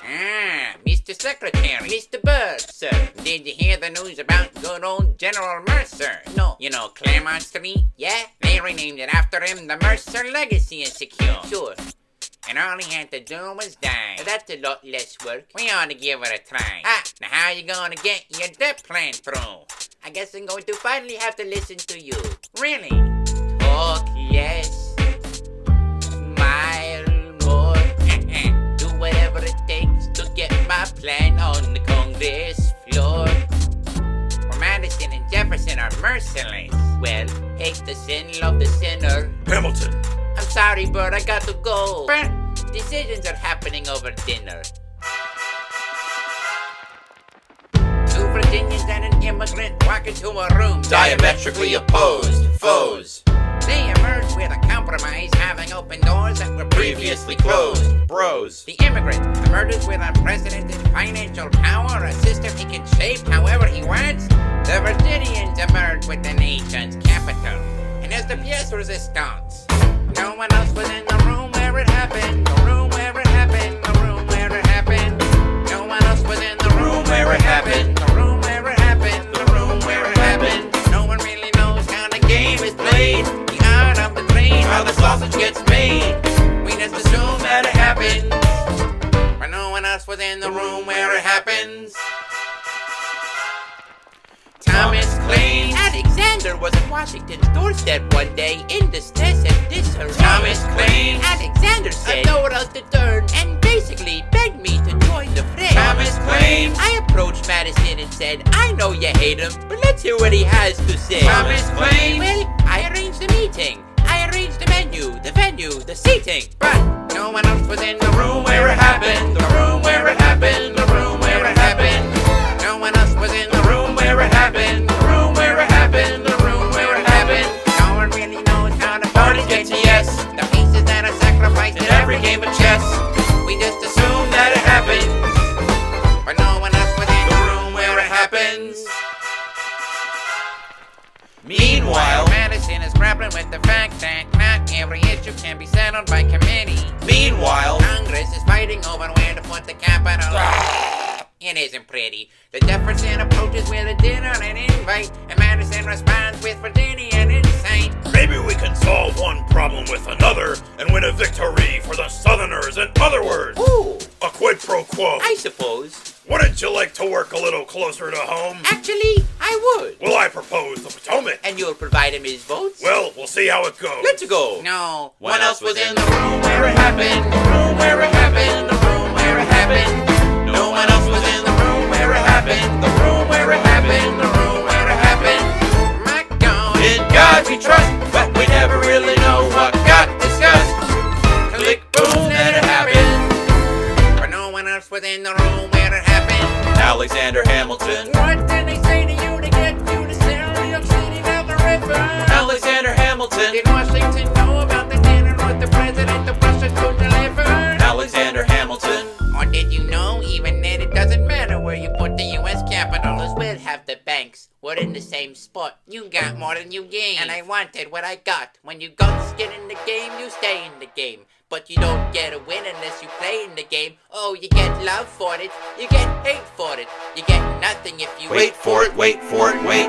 Ah, Mr. Secretary, Mr. Bird, sir. Did you hear the news about good old General Mercer? No. You know Claremont Street? Yeah? They renamed it after him. The Mercer legacy is secure. Sure. And all he had to do was die. That's a lot less work. We ought to give it a try. Ah, now how you gonna get your debt plan through? I guess I'm going to finally have to listen to you. Really? Talk less. Smile more. Do whatever it takes to get my plan on the Congress floor. Where Madison and Jefferson are merciless. Well, hate the sin, love the sinner. Hamilton. I'm sorry, Bert, I got to go. Bert, decisions are happening over dinner. Two Virginians and an immigrant walk into a room Diametrically opposed foes. They emerged with a compromise, having opened doors that were previously closed. Bros. The immigrant emerges with unprecedented financial power, a system he can shape however he wants. The Virginians emerge with the nation's capital. And as the pièce resistance, no one else was in the room where it happened. The room where it happened. The room where it happened. No one else was in the room where it happened. The room where it happened. The room where it happened. No one really knows how the game is played. The art of the trade, how the sausage gets made. We just assume that it happens, but no one else was in the room where it happens. Thomas claims Alexander was at Washington's doorstep one day in distress and disarray. Thomas claims Alexander said, "I know what else to turn," and basically begged me to join the fray. Thomas claims I approached Madison and said, "I know you hate him, but let's hear what he has to say." Thomas claims, "Well, I arranged the meeting. I arranged the menu, the venue, the seating, but no one else was in the room where it happened. The room where it happened. The room where it happened. No one else was in the room where it happened. The room where it happened. The room where it happened. No one really knows how the party gets to yes. The pieces that are sacrificed in every game of chess. We just assume that it happens, but no one else was in the room where it happens. Meanwhile, Madison is grappling with the fact that not every issue can be settled by committee. Meanwhile, Congress is fighting over where to put the capital. It isn't pretty. The Jefferson approaches with a dinner and invite, and Madison responds with Virginian insight. Maybe we can solve one problem with another and win a victory for the Southerners. In other words, Ooh, a quid pro quo. I suppose. Wouldn't you like to work a little closer to home? Actually, I would. Well, I propose the Potomac. And you'll provide him his votes? Well, we'll see how it goes. Let's go. No. One else was in the room where it happened. The room where it happened. The room where it happened. No one else was in the room where it happened. The room where it happened. The room where it happened. My God. In God we trust, but we never really know what got discussed. Click, boom, and it happened. But no one else was in the room where it happened. Alexander Hamilton. What did they say to you to get you to sail New York City down the river? Alexander Hamilton. Did Washington know about the dinner with the president of Russia to deliver? Alexander Hamilton. Or did you know even then it doesn't matter where you put the U.S. Capitol, as we'll have the banks. We're in the same spot. You got more than you gained, and I wanted what I got. When you got skin in the game, you stay in the game. But you don't get a win unless you play in the game. Oh, you get love for it, you get hate for it. You get nothing if you Wait for it, wait for it, wait.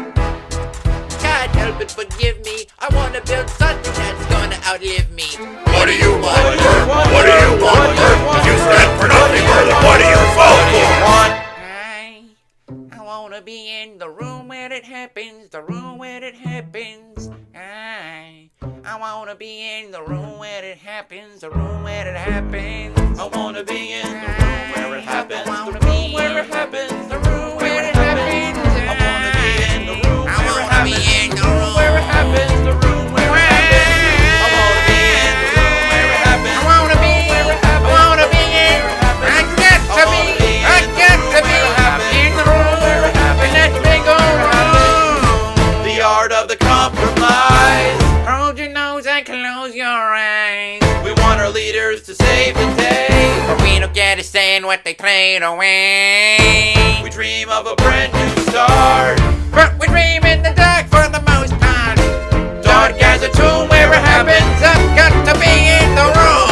God help it, forgive me. I want to build something that's gonna outlive me. What do you want, Bert? What do you want, Bert? You stand for nothing, Bert. What do you vote for? I wanna be in the room where it happens. The room where it happens. I wanna be in the room where it happens. The room where it happens. I wanna be in the room where it happens. I wanna The room be where in it happens. the room where it happens. I wanna be in the room I where it wanna be happens. in the room Where it happens. The room where it happens. I wanna be in the room where it happens. I wanna be in. I wanna be in. I got to be. I got to be in the room where it happens. Let me go wrong. The art of the compromise. Hold your nose and close your eyes. We want our leaders to save the day. But we don't get a say in what they trade away. We dream of a brand new start. But we dream in the dark for the most part. Dark as a tomb where it happens. I've got to be in the room